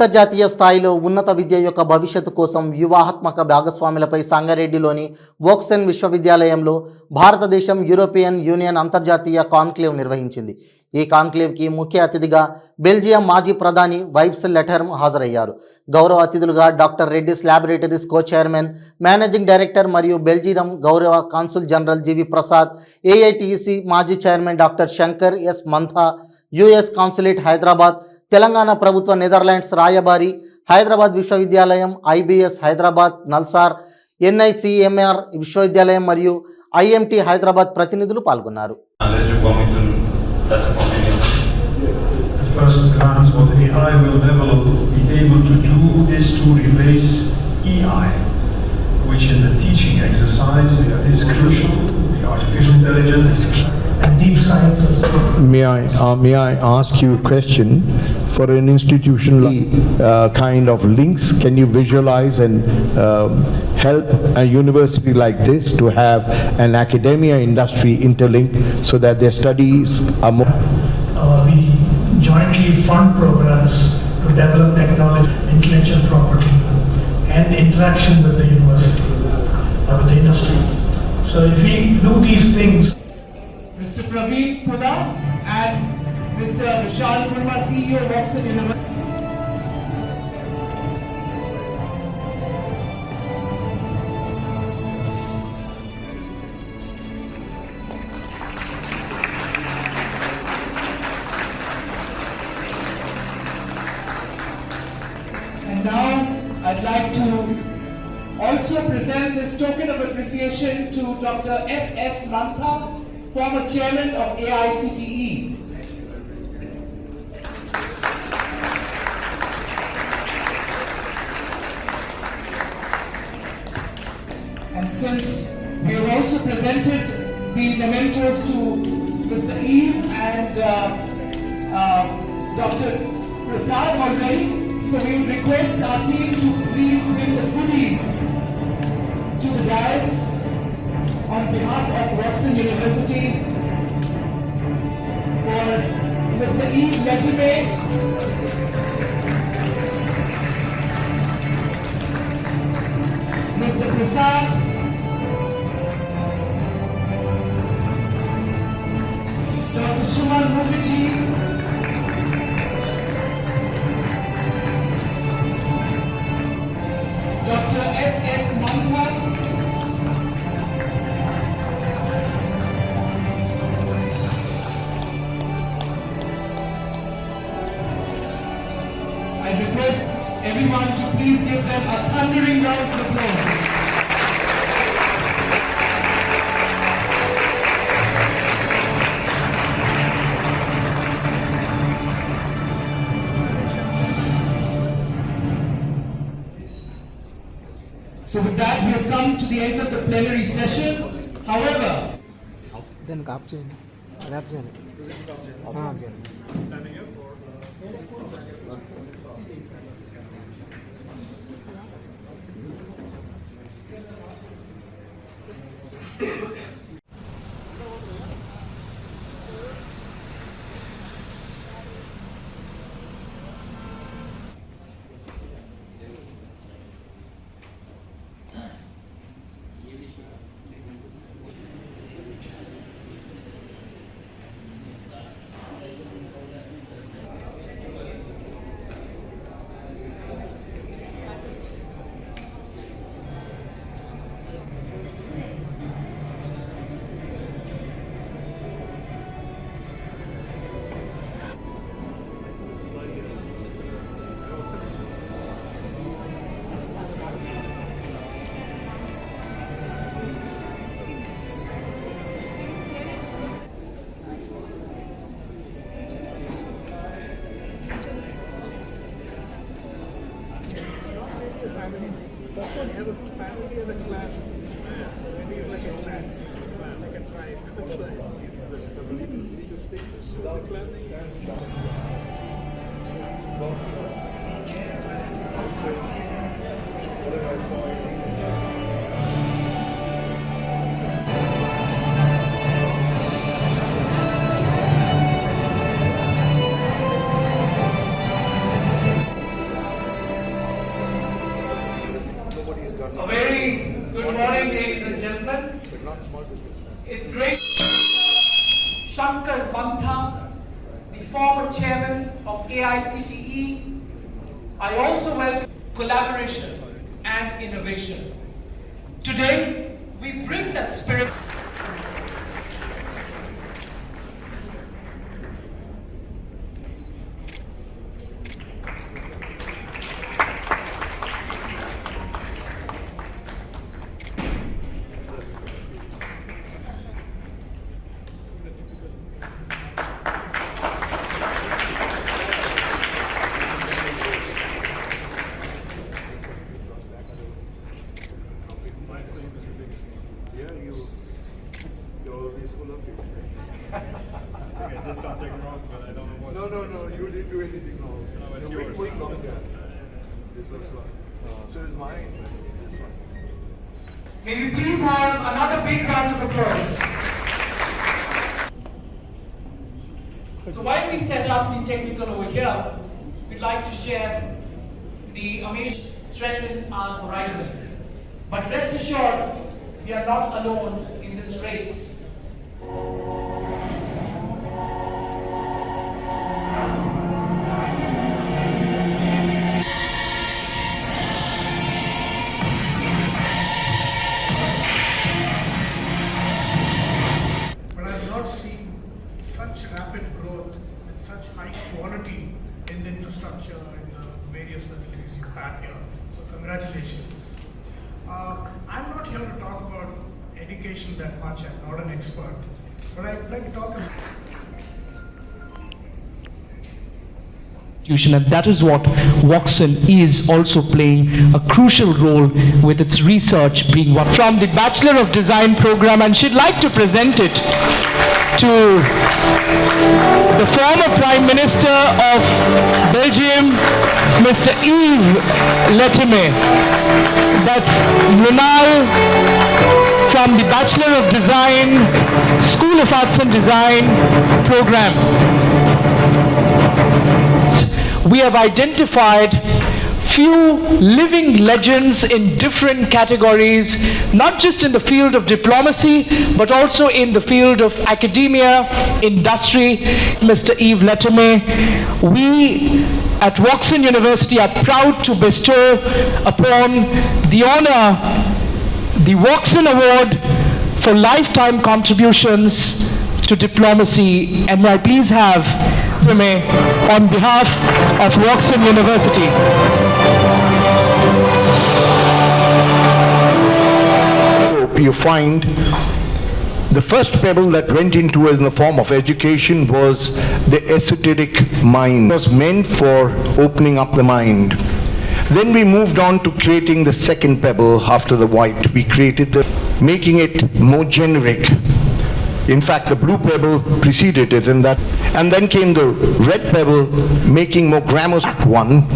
అంతర్జాతీయ స్థాయిలో ఉన్నత విద్య యొక్క భవిష్యత్తు కోసం వ్యూహాత్మక భాగస్వాములపై సంగారెడ్డిలోని వోక్సెన్ విశ్వవిద్యాలయంలో భారతదేశం యూరోపియన్ యూనియన్ అంతర్జాతీయ కాన్క్లేవ్ నిర్వహించింది. ఈ కాన్క్లేవ్కి ముఖ్య అతిథిగా బెల్జియం మాజీ ప్రధాని వైవ్స్ లెటర్ హాజరయ్యారు. గౌరవ అతిథులుగా doctor Reddy's laboratories co chairman, managing director మరియు బెల్జియం గౌరవ consul general GV Prasad, AITC మాజీ chairman doctor Shankar S Mantha, US consulate Hyderabad, Telangana ప్రభుత్వ నెదర్లాండ్స్ రాయబారి, హైదరాబాద్ విశ్వవిద్యాలయం, ఐబిఎస్ హైదరాబాద్, నల్సార్, ఎన్ఐసిఎంఆర్ విశ్వవిద్యాలయం మరియు ఐఎంటి హైదరాబాద్ ప్రతినిధులు పాల్గొన్నారు. Which in the teaching exercise is crucial. The artificial intelligence is key. And deep science as well. May I ask you a question? For an institution kind of links, can you visualize and help a university like this to have an academia industry interlinked so that their studies are more? We jointly fund programs to develop technology, intellectual property, and interaction with the university, with the industry. So if we do these things, Mr. Praveen Pudha and Mr. Vishal Kurma, CEO of Oxford University. And now I'd like to also present this token of appreciation to Dr. S.S. Mantha, former chairman of AICTE. And since we have also presented the mementos to Mr. Eve and Dr. Prasad already, so we would request our team to please bring the goodies to the dais on behalf of Oxford University for Mr. Eve Lejime, Mr. Prasad, Dr. Shuman Mukherjee, Dr. S.S. Mantha, I request everyone to please give them a thundering round of applause. So with that, we have come to the end of the plenary session. However, then caption, caption. Standing up or first one, have a family as a clan. Maybe like a clan. Like a tribe. There's several legal stages of the clan. A very good morning, ladies and gentlemen. It's great. Shankar Bantha, the former chairman of AICTE. I also welcome collaboration and innovation. Today, we bring that spirit. That sounds like wrong, but I don't know what. No, you didn't do anything wrong. No, it's The yours. weight comes here. This was wrong. So is mine. This one. May we please have another big round of applause. So while we set up the technical over here, we'd like to share the amazing threat in our horizon. But rest assured, we are not alone in this race. But I've not seen such rapid growth with such high quality in the infrastructure and the various facilities you have here. So congratulations. I'm not here to talk about education that much. I'm not an expert. But I'd like to talk about And that is what Voxen is also playing a crucial role with its research being one from the Bachelor of Design program, and she'd like to present it to the former Prime Minister of Belgium, Mr. Yves Leterme. That's Lunal from the Bachelor of Design, School of Arts and Design program. We have identified few living legends in different categories, not just in the field of diplomacy, but also in the field of academia, industry. Mr. Yves Leterme, we at Voxen University are proud to bestow upon the honor the Voxen Award for lifetime contributions to diplomacy, and may I please have Leterme on behalf of Voxen University. You find the first pebble that went into us in the form of education was the esoteric mind. It was meant for opening up the mind. Then we moved on to creating the second pebble after the white. We created making it more generic. In fact, the blue pebble preceded it in that. And then came the red pebble, making more grammar one,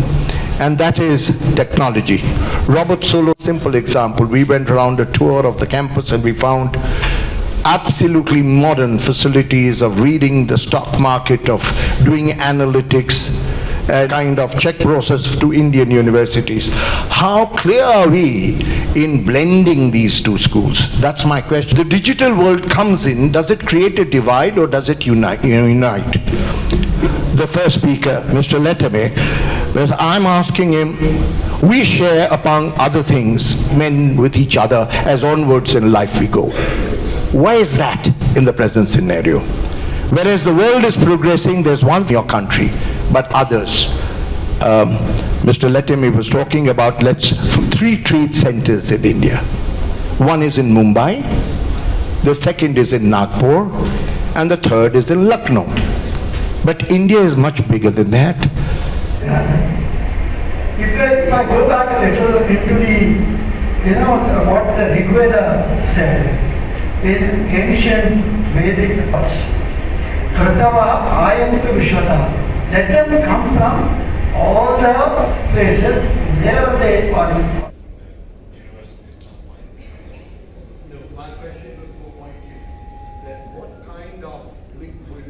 and that is technology. Robert Solow, simple example. We went around a tour of the campus and we found absolutely modern facilities of reading the stock market, of doing analytics, a kind of check process to Indian universities. How clear are we in blending these two schools? That's my question. The digital world comes in, does it create a divide or does it unite? The first speaker, Mr. Leterme, I'm asking him, we share among other things, men with each other, as onwards in life we go. Why is that in the present scenario? Whereas the world is progressing, there's one in your country, but others. Mr. Leterme was talking about 3 trade centers in India. One is in Mumbai, the second is in Nagpur, and the third is in Lucknow. But India is much bigger than that. If I go back a little into what the Rig Veda said in ancient Vedic thoughts, Kratava Ayantu Vishwata. Let them come from all the places wherever they are. My question was more pointed that what kind of link will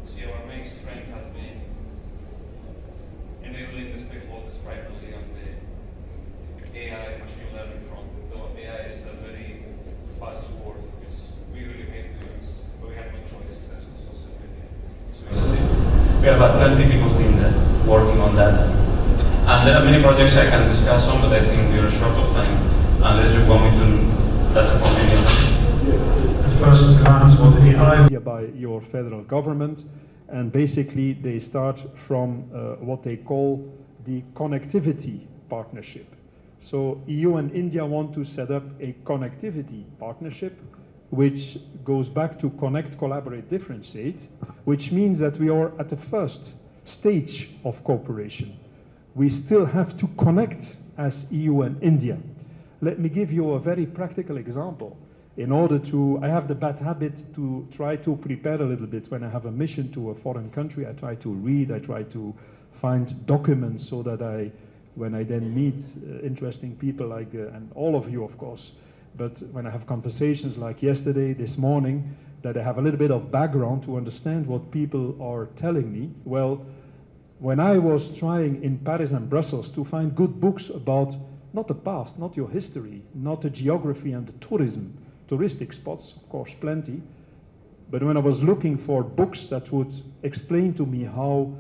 See, our main strength has been enabling the have 20 people in there working on that. And there are many projects I can discuss on, but I think we are short of time. Unless you want me to touch upon any of them. The first glance was AI. By your federal government, and basically they start from what they call the connectivity partnership. So EU and India want to set up a connectivity partnership which goes back to connect, collaborate, differentiate, which means that we are at the first stage of cooperation. We still have to connect as EU and India. Let me give you a very practical example. In order to, I have the bad habit to try to prepare a little bit when I have a mission to a foreign country. I try to read, I try to find documents so that when I then meet interesting people like, and all of you of course, but when I have conversations like yesterday, this morning, that I have a little bit of background to understand what people are telling me. Well, when I was trying in Paris and Brussels to find good books about not the past, not your history, not the geography and the touristic spots, of course, plenty, but when I was looking for books that would explain to me how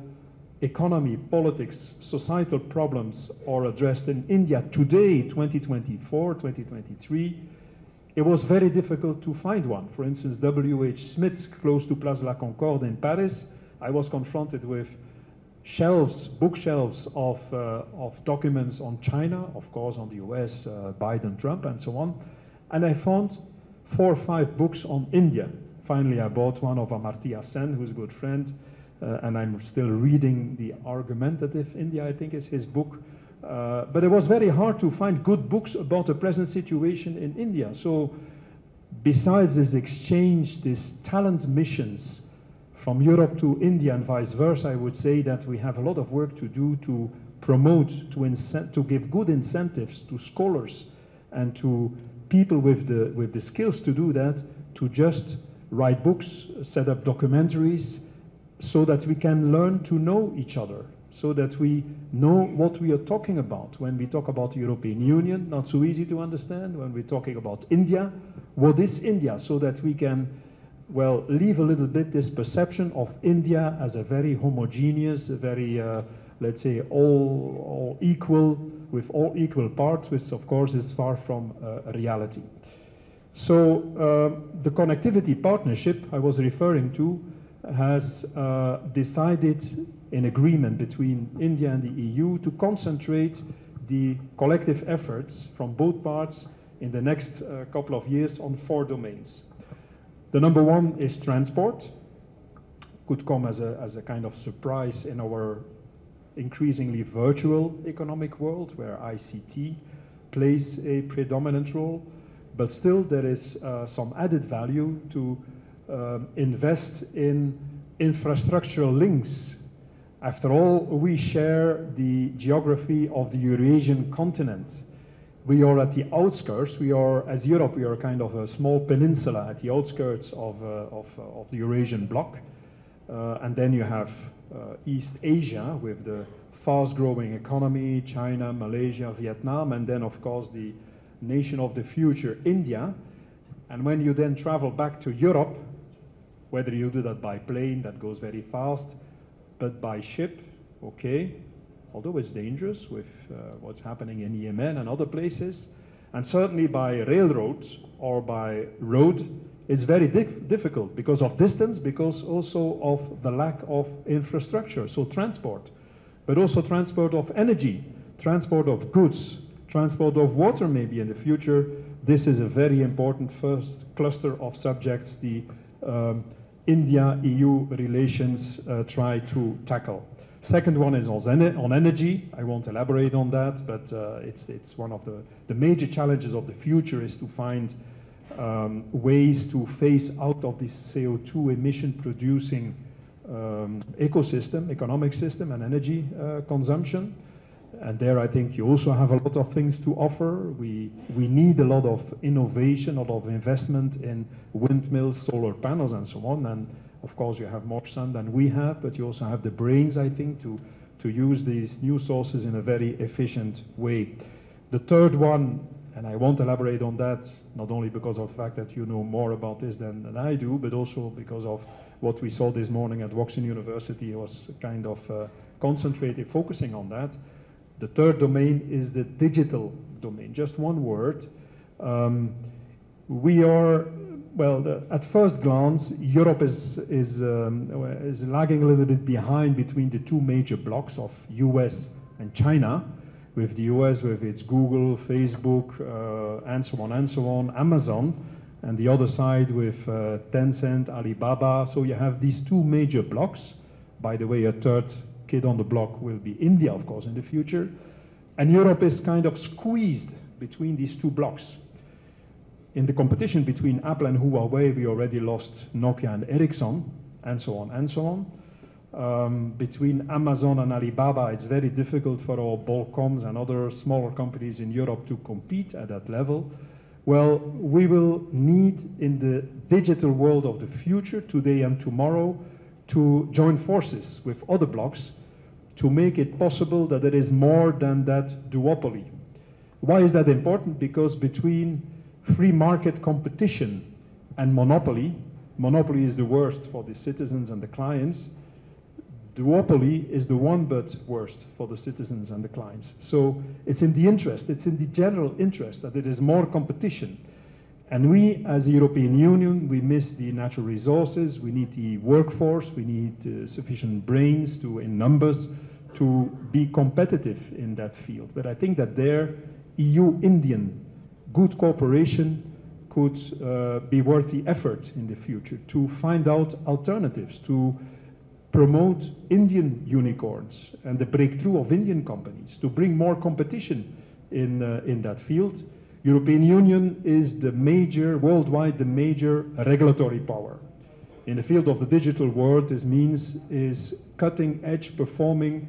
economy, politics, societal problems are addressed in India today, 2024, 2023, it was very difficult to find one. For instance, W.H. Smith, close to Place de la Concorde in Paris, I was confronted with bookshelves of documents on China, of course on the US, Biden, Trump, and so on. And I found 4 or 5 books on India. Finally, I bought one of Amartya Sen, who's a good friend, and I'm still reading The Argumentative India, I think is his book. But it was very hard to find good books about the present situation in India. So besides this exchange, these talent missions from Europe to India and vice versa, I would say that we have a lot of work to do to promote, to give good incentives to scholars and to people with the skills to do that, to just write books, set up documentaries, so that we can learn to know each other, so that we know what we are talking about. When we talk about the European Union, not so easy to understand. When we're talking about India, what is India? So that we can, well, leave a little bit this perception of India as a very homogeneous, a very, let's say, all equal, with all equal parts, which of course is far from a reality. So the connectivity partnership I was referring to has decided in agreement between India and the EU to concentrate the collective efforts from both parts in the next couple of years on 4 domains. The number one is transport. Could come as a kind of surprise in our increasingly virtual economic world where ICT plays a predominant role, but still there is some added value to invest in infrastructural links. After all, we share the geography of the Eurasian continent. We are at the outskirts. We are, as Europe, we are kind of a small peninsula at the outskirts of the Eurasian bloc. And then you have East Asia with the fast-growing economy, China, Malaysia, Vietnam, and then, of course, the nation of the future, India. And when you then travel back to Europe, whether you do that by plane, that goes very fast, but by ship, okay, although it's dangerous with what's happening in Yemen and other places, and certainly by railroad or by road, it's very difficult because of distance, because also of the lack of infrastructure, so transport, but also transport of energy, transport of goods, transport of water maybe in the future. This is a very important first cluster of subjects the India-EU relations try to tackle. Second one is on energy. I won't elaborate on that, but it's one of the major challenges of the future is to find ways to phase out of this CO2 emission producing ecosystem, economic system and energy consumption. And there I think you also have a lot of things to offer. We need a lot of innovation, a lot of investment in windmills, solar panels and so on. And of course you have more sun than we have, but you also have the brains, I think, to use these new sources in a very efficient way. The third one, and I won't elaborate on that, not only because of the fact that you know more about this than I do, but also because of what we saw this morning at Woxen University was kind of concentrated, focusing on that. The third domain is the digital domain. Just one word. We are, well, at first glance, Europe is lagging a little bit behind between the two major blocks of US and China, with the US with its Google, Facebook, and so on, Amazon, and the other side with Tencent, Alibaba. So you have these two major blocks. By the way, a third kid on the block will be India, of course, in the future. And Europe is kind of squeezed between these two blocks. In the competition between Apple and Huawei, we already lost Nokia and Ericsson, and so on. Between Amazon and Alibaba, it's very difficult for our Bolcoms and other smaller companies in Europe to compete at that level. Well, we will need, in the digital world of the future, today and tomorrow, to join forces with other blocks to make it possible that there is more than that duopoly. Why is that important? Because between free market competition and monopoly is the worst for the citizens and the clients. Duopoly is the one but worst for the citizens and the clients. So it's in the interest, it's in the general interest that there is more competition. And we, as the European Union, we miss the natural resources, we need the workforce, we need sufficient brains in numbers to be competitive in that field. But I think that there, EU-Indian good cooperation could be worth the effort in the future to find out alternatives, to promote Indian unicorns and the breakthrough of Indian companies, to bring more competition in that field. European Union is the major, worldwide, the major regulatory power. In the field of the digital world, this means is cutting edge performing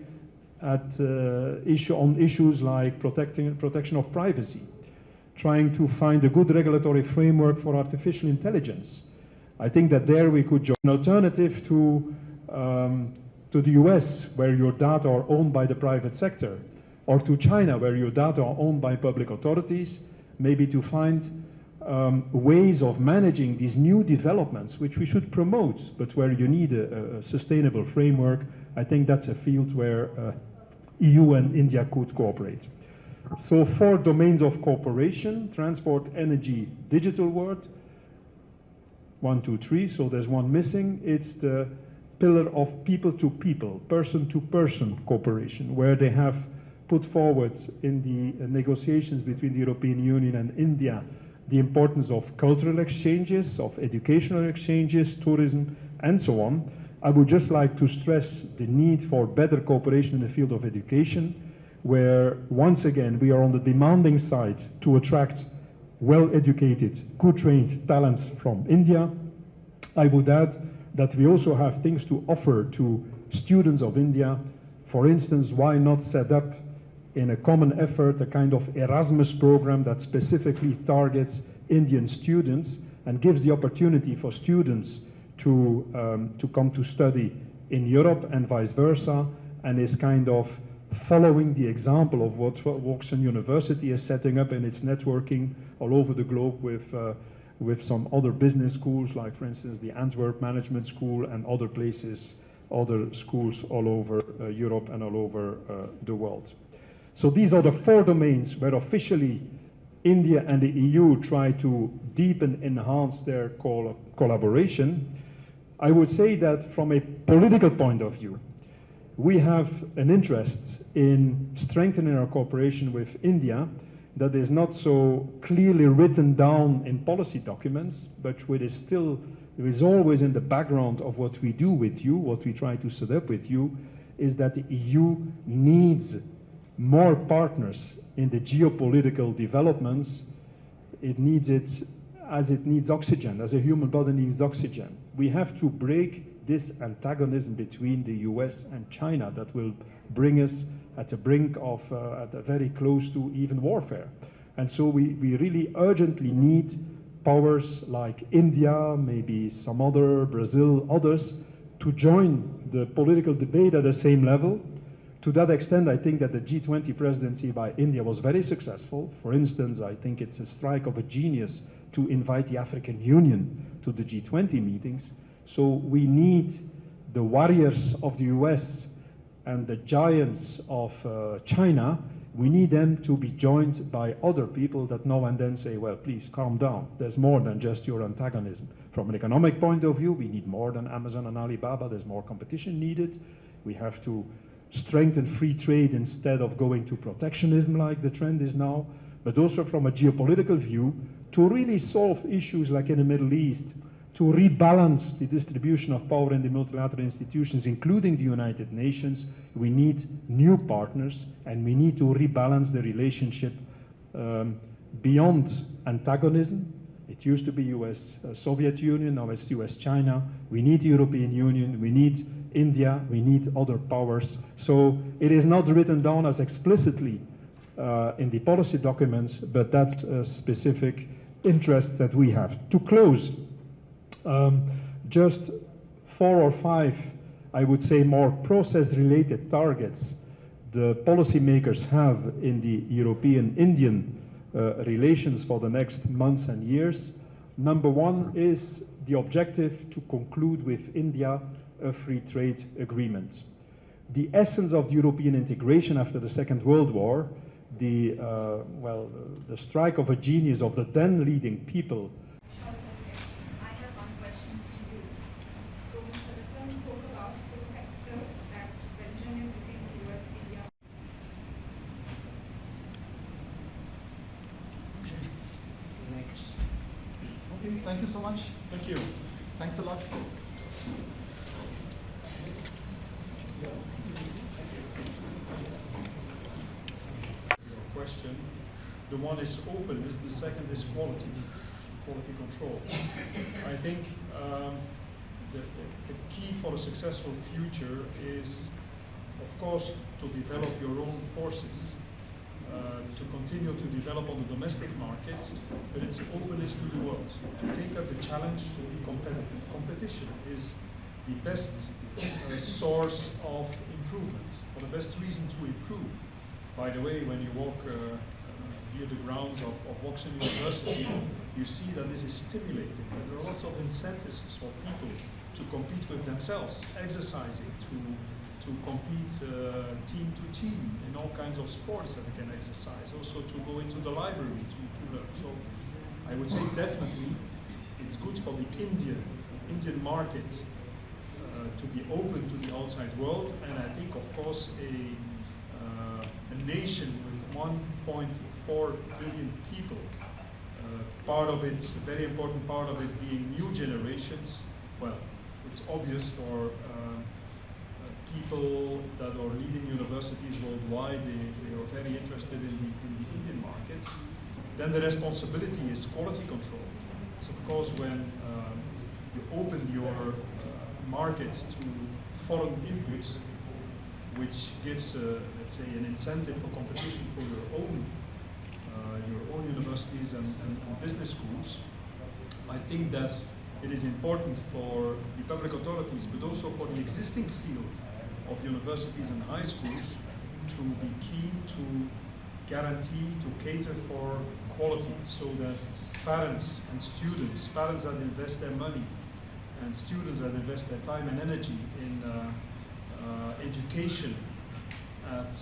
on issues like protection of privacy, trying to find a good regulatory framework for artificial intelligence. I think that there we could join an alternative to the US, where your data are owned by the private sector, or to China, where your data are owned by public authorities, maybe to find ways of managing these new developments, which we should promote, but where you need a sustainable framework. I think that's a field where EU and India could cooperate. So 4 domains of cooperation: transport, energy, digital world. 1, 2, 3, so there's one missing. It's the pillar of people-to-people, person-to-person cooperation, where they have put forward in the negotiations between the European Union and India the importance of cultural exchanges, of educational exchanges, tourism, and so on. I would just like to stress the need for better cooperation in the field of education, where once again we are on the demanding side to attract well-educated, good-trained talents from India. I would add that we also have things to offer to students of India. For instance, why not set up in a common effort a kind of Erasmus program that specifically targets Indian students and gives the opportunity for students to come to study in Europe and vice versa, and is kind of following the example of what Woxen University is setting up in its networking all over the globe with some other business schools, like for instance the Antwerp Management School and other places, other schools all over Europe and all over the world. So these are the 4 domains where officially India and the EU try to deepen, enhance their collaboration. I would say that from a political point of view, we have an interest in strengthening our cooperation with India that is not so clearly written down in policy documents, but which is still, it is always in the background of what we do with you, what we try to set up with you, is that the EU needs more partners in the geopolitical developments. It needs it as it needs oxygen, as a human body needs oxygen. We have to break this antagonism between the US and China that will bring us at the brink of, very close to even warfare. And so we really urgently need powers like India, maybe some other, Brazil, others, to join the political debate at the same level. To that extent, I think that the G20 presidency by India was very successful. For instance, I think it's a strike of a genius to invite the African Union to the G20 meetings. So we need the warriors of the US and the giants of China, we need them to be joined by other people that now and then say, well, please calm down. There's more than just your antagonism. From an economic point of view, we need more than Amazon and Alibaba. There's more competition needed. We have to strengthen free trade instead of going to protectionism like the trend is now. But also from a geopolitical view, to really solve issues like in the Middle East, to rebalance the distribution of power in the multilateral institutions, including the United Nations, we need new partners, and we need to rebalance the relationship beyond antagonism. It used to be US-Soviet Union, now it's US-China. We need the European Union, we need India, we need other powers. So it is not written down as explicitly in the policy documents, but that's a specific interest that we have. To close, just 4 or 5, I would say, more process-related targets the policymakers have in the European-Indian relations for the next months and years. Number 1 is the objective to conclude with India a free trade agreement. The essence of the European integration after the Second World War, the strike of a genius of the then leading people. I have one question to you. So Mr. Litton spoke about 4 sectors that Belgium is looking towards India. Next. Okay, thank you so much. Thank you. Thanks a lot. Question. The one is openness, the second is quality control. I think the key for a successful future is, of course, to develop your own forces, to continue to develop on the domestic market, but it's openness to the world, to take up the challenge to be competitive. Competition is the best source of improvement, or the best reason to improve. By the way, when you walk near the grounds of Oxford University, you see that this is stimulating, that there are lots of incentives for people to compete with themselves, exercising, to compete team to team in all kinds of sports that they can exercise, also to go into the library to learn. So I would say definitely it's good for the Indian market to be open to the outside world, and I think, of course, a nation with 1.4 billion people, part of it, a very important part of it being new generations, well, it's obvious for people that are leading universities worldwide, they are very interested in the Indian market. Then the responsibility is quality control. So of course when you open your market to foreign inputs, which gives, let's say, an incentive for competition for your own universities and business schools, I think that it is important for the public authorities, but also for the existing field of universities and high schools, to be keen to guarantee, to cater for quality, so that parents and students, parents that invest their money, and students that invest their time and energy in education at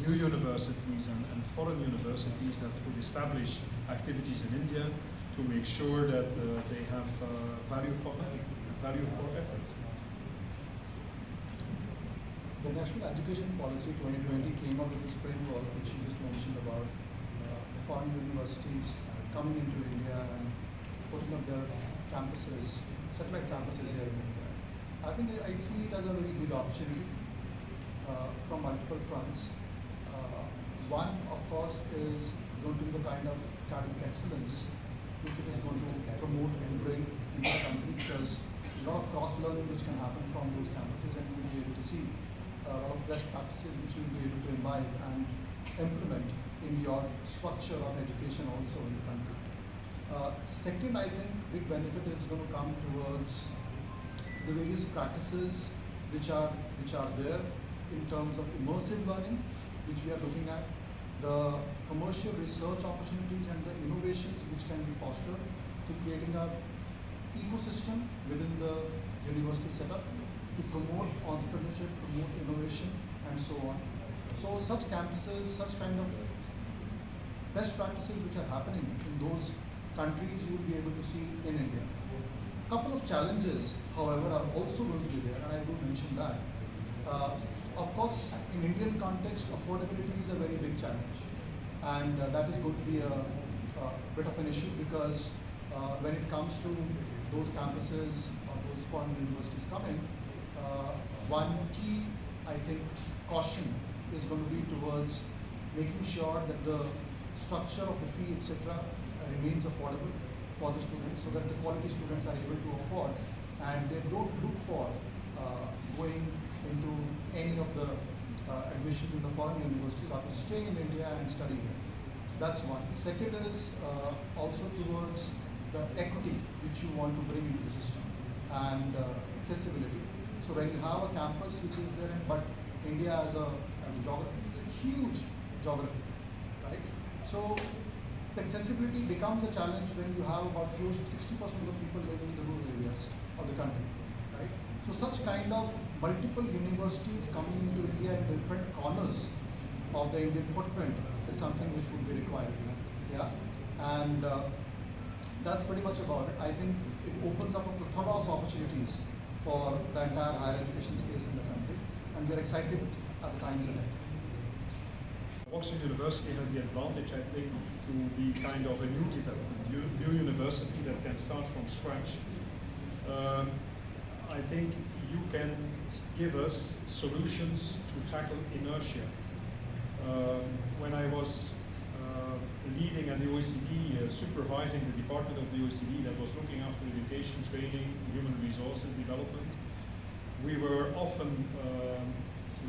new universities and foreign universities that would establish activities in India, to make sure that they have value for money, value for effort. The National Education Policy 2020 came up with this framework which you just mentioned about foreign universities coming into India and putting up their campuses, satellite campuses here in India. I think I see it as a very big opportunity from multiple fronts. One, of course, is going to be the kind of academic excellence which it is going to promote and bring into the country, because a lot of cross-learning which can happen from those campuses, and you will be able to see a lot of best practices which you will be able to imbibe and implement in your structure of education also in the country. Second, I think big benefit is going to come towards the various practices which are there in terms of immersive learning, which we are looking at, the commercial research opportunities and the innovations which can be fostered to creating a ecosystem within the university setup to promote entrepreneurship, promote innovation, and so on. So such campuses, such kind of best practices which are happening in those countries you will be able to see in India. Couple of challenges, however, are also going to be there, and I do mention that. Of course, in Indian context, affordability is a very big challenge, and that is going to be a bit of an issue because when it comes to those campuses or those foreign universities coming, one key, I think, caution is going to be towards making sure that the structure of the fee, etc., remains affordable for the students so that the quality students are able to afford and they don't look for going into any of the admissions in the foreign universities, rather stay in India and study here. That's one. Second is also towards the equity which you want to bring into the system and accessibility. So when you have a campus which is there, but India as a geography is a huge geography, right? So accessibility becomes a challenge when you have about close to 60% of the people living in the rural areas of the country, right? So such kind of multiple universities coming into India in different corners of the Indian footprint is something which would be required, yeah? And that's pretty much about it. I think it opens up a plethora of opportunities for the entire higher education space in the country, and we're excited at the times ahead. Oxford University has the advantage, I think, to be kind of a new development, new university that can start from scratch. I think you can give us solutions to tackle inertia. When I was leading at the OECD, supervising the department of the OECD that was looking after education, training, human resources development, we were often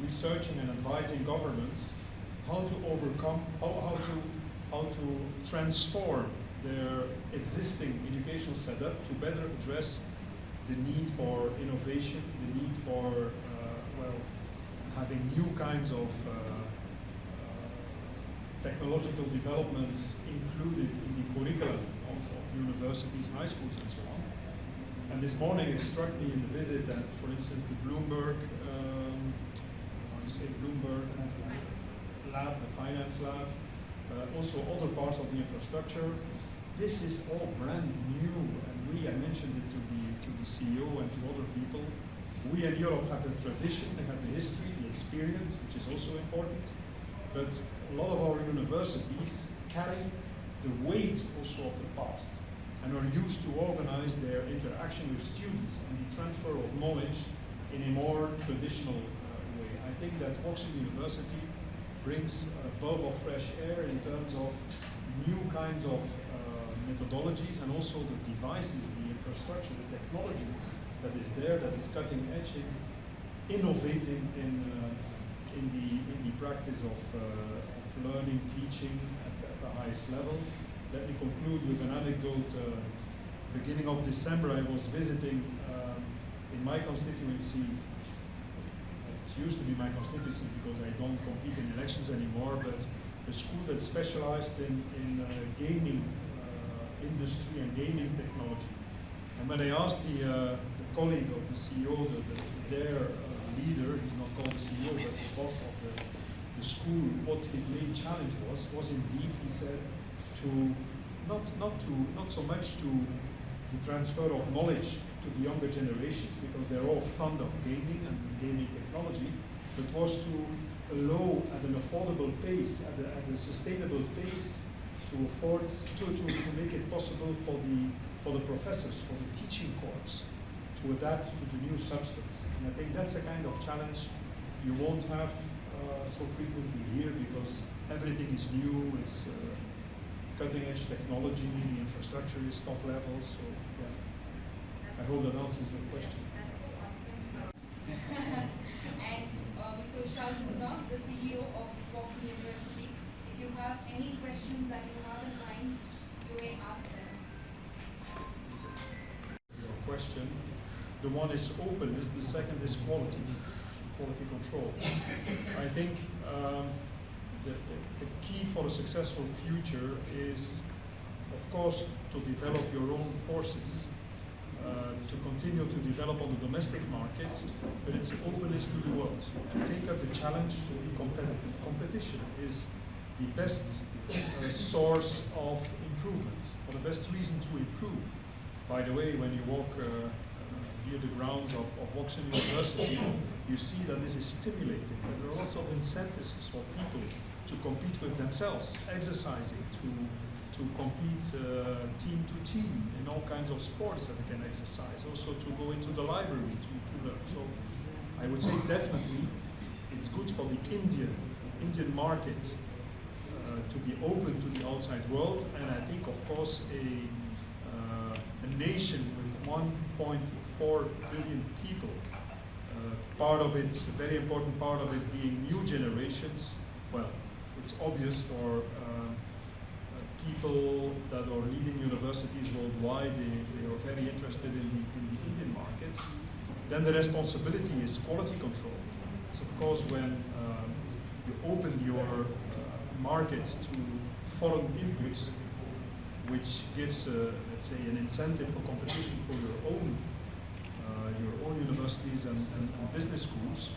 researching and advising governments how to overcome, how to transform their existing educational setup to better address the need for innovation, the need for having new kinds of technological developments included in the curriculum of universities, high schools, and so on. And this morning it struck me in the visit that, for instance, the Bloomberg lab, the finance lab, also other parts of the infrastructure. This is all brand new, and I mentioned it to the CEO and to other people. We in Europe have the tradition, they have the history, the experience, which is also important. But a lot of our universities carry the weight also of the past and are used to organize their interaction with students and the transfer of knowledge in a more traditional way. I think that Oxford University brings a bulb of fresh air in terms of new kinds of methodologies and also the devices, the infrastructure, the technology that is there, that is cutting edge in innovating in the practice of learning, teaching at the highest level. Let me conclude with an anecdote. Beginning of December, I was visiting in my constituency. It used to be my constituency because I don't compete in elections anymore, but a school that specialized in gaming industry and gaming technology. And when I asked the colleague of the CEO, their leader, he's not called the CEO, but the boss of the school, what his main challenge was indeed, he said, to not so much to the transfer of knowledge to the younger generations, because they're all fond of gaming and gaming technology, but was to allow at an affordable pace, at a sustainable pace, to make it possible for the professors, for the teaching corps, to adapt to the new substance. And I think that's a kind of challenge you won't have so frequently here, because everything is new, it's cutting edge technology, the infrastructure is top level, so yeah. I hope that answers your question. That's so awesome. And Mr. Vishal Gupta, the CEO of Oxford University, if you have any questions that you have in mind, you may ask them. Your question, the one is openness, the second is quality control. I think the key for a successful future is, of course, to develop your own forces. to continue to develop on the domestic market, but its openness to the world, to take up the challenge to be competitive. Competition is the best source of improvement, or the best reason to improve. By the way, when you walk near the grounds of Oxford University, you see that this is stimulating, that there are lots of incentives for people to compete with themselves, exercising, to compete team to team in all kinds of sports that they can exercise, also to go into the library to learn. So I would say definitely it's good for the Indian market to be open to the outside world, and I think of course a nation with 1.4 billion people, part of it, a very important part of it being new generations, well, it's obvious for people that are leading universities worldwide, they are very interested in the Indian market. Then the responsibility is quality control. So of course when you open your market to foreign inputs, which gives, let's say, an incentive for competition for your own universities and business schools,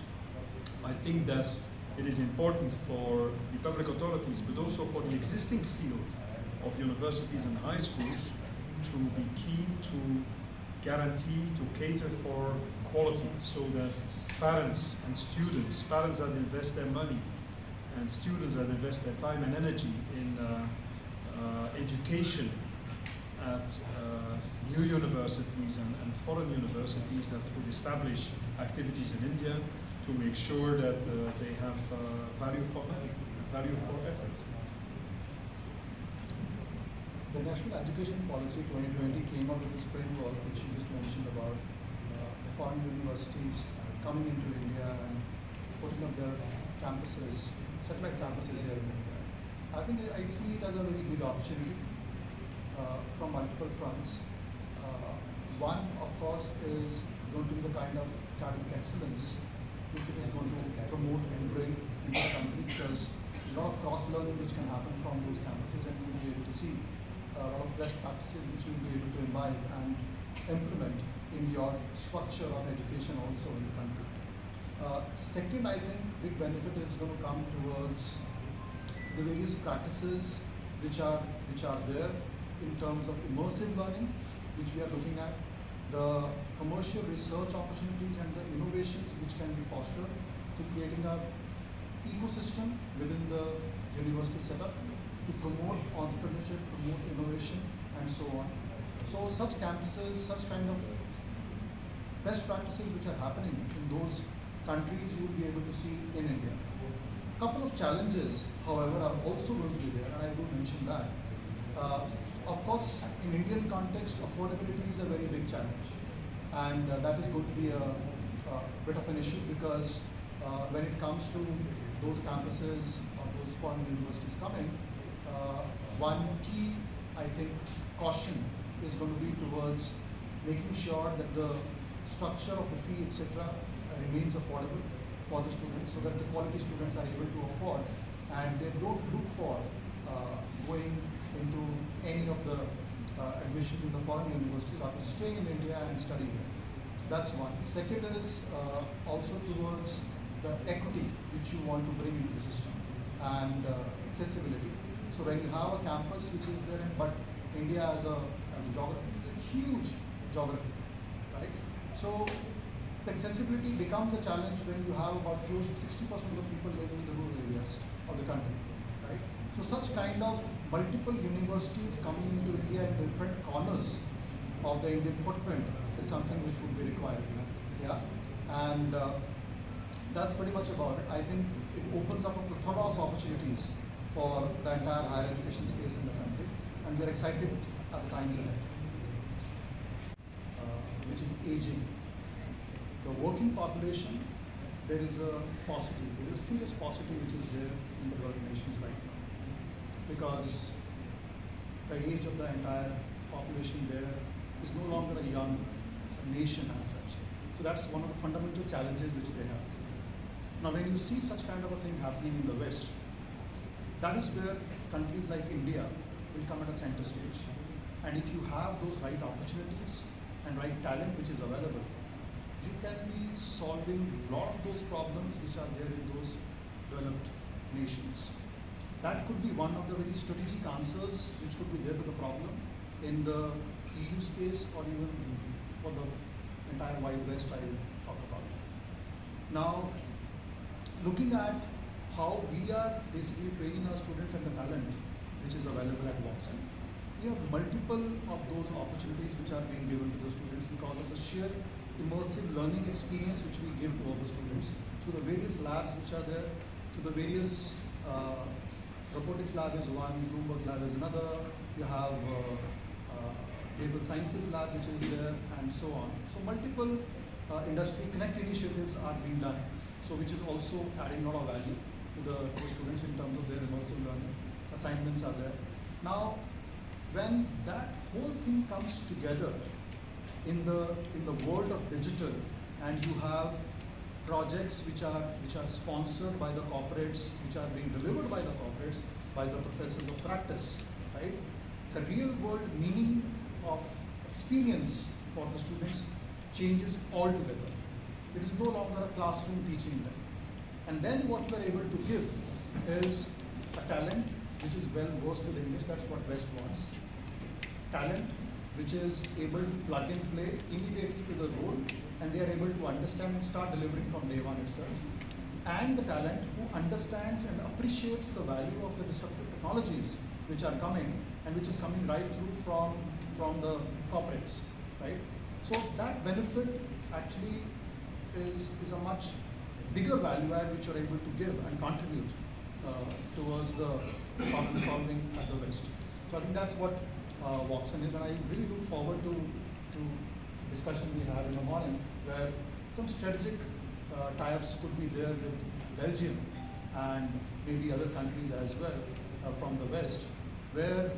I think that it is important for the public authorities, but also for the existing field of universities and high schools to be keen to guarantee, to cater for quality, so that parents and students, parents that invest their money and students that invest their time and energy in education at new universities and foreign universities that would establish activities in India, to make sure that they have value for money, value for effort. The National Education Policy 2020 came up with this framework which you just mentioned about the foreign universities coming into India and putting up their campuses, satellite campuses here in India. I think I see it as a very big opportunity from multiple fronts. One, of course, is going to be the kind of academic excellence which it is going to promote and bring into the country, because a lot of cross-learning which can happen from those campuses, and you will be able to see a lot of best practices which you will be able to imbibe and implement in your structure of education also in the country. Second, I think big benefit is going to come towards the various practices which are there in terms of immersive learning, which we are looking at, the commercial research opportunities and the innovations which can be fostered to creating a ecosystem within the university setup to promote entrepreneurship, promote innovation, and so on. So such campuses, such kind of best practices which are happening in those countries you will be able to see in India. A couple of challenges, however, are also going to be there, and I will mention that. Of course, in Indian context, affordability is a very big challenge, and that is going to be a bit of an issue, because when it comes to those campuses or those foreign universities coming, one key, I think, caution is going to be towards making sure that the structure of the fee, etc., remains affordable for the students, so that the quality students are able to afford, and they don't look for going into any of the admissions in the foreign universities, rather stay in India and study here. That's one. Second is also towards the equity which you want to bring into the system, and accessibility. So when you have a campus which is there, but India as a geography is a huge geography, right? So accessibility becomes a challenge when you have about close to 60% of the people living in the rural areas of the country, right? So such kind of multiple universities coming into India in different corners of the Indian footprint is something which would be required, yeah? And that's pretty much about it. I think it opens up a plethora of opportunities for the entire higher education space in the country, and we are excited at the times ahead. Which is aging. The working population, there is a paucity, there is a serious paucity which is there in the developing nations right now, because the age of the entire population there is no longer a young nation as such. So that's one of the fundamental challenges which they have. Now when you see such kind of a thing happening in the West, that is where countries like India will come at a center stage. And if you have those right opportunities, and right talent which is available, you can be solving a lot of those problems which are there in those developed nations. That could be one of the very strategic answers which could be there to the problem in the EU space or even for the entire Wild West I will talk about. Now, looking at how we are basically training our students and the talent which is available at Watson, we have multiple of those opportunities which are being given to the students because of the sheer immersive learning experience which we give to all the students, to the various labs which are there, to the various robotics lab is one, Bloomberg lab is another, you have behavioral sciences lab which is there, and so on. So multiple industry connect initiatives are being done, so which is also adding a lot of value to the students in terms of their immersive learning. Assignments are there. Now, when that whole thing comes together in the world of digital, and you have projects which are sponsored by the corporates, which are being delivered by the corporates, by the professors of practice, right? The real world meaning of experience for the students changes altogether. It is no longer a classroom teaching them. And then what we are able to give is a talent which is well versed with English, that's what West wants. Talent which is able to plug and play immediately to the role, and they are able to understand and start delivering from day one itself. And the talent who understands and appreciates the value of the disruptive technologies which are coming and which is coming right through from the corporates, right? So that benefit actually is a much bigger value add which you're able to give and contribute towards the problem solving at the West. So I think that's what Watson is, and I really look forward to discussion we have in the morning where some strategic tie-ups could be there with Belgium and maybe other countries as well from the West, where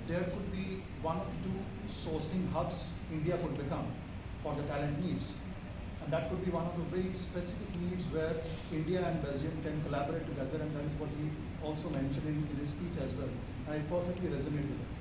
there could be one or two sourcing hubs India could become for the talent needs. And that could be one of the very specific needs where India and Belgium can collaborate together, and that is what he also mentioned in his speech as well. And I perfectly resonate with it.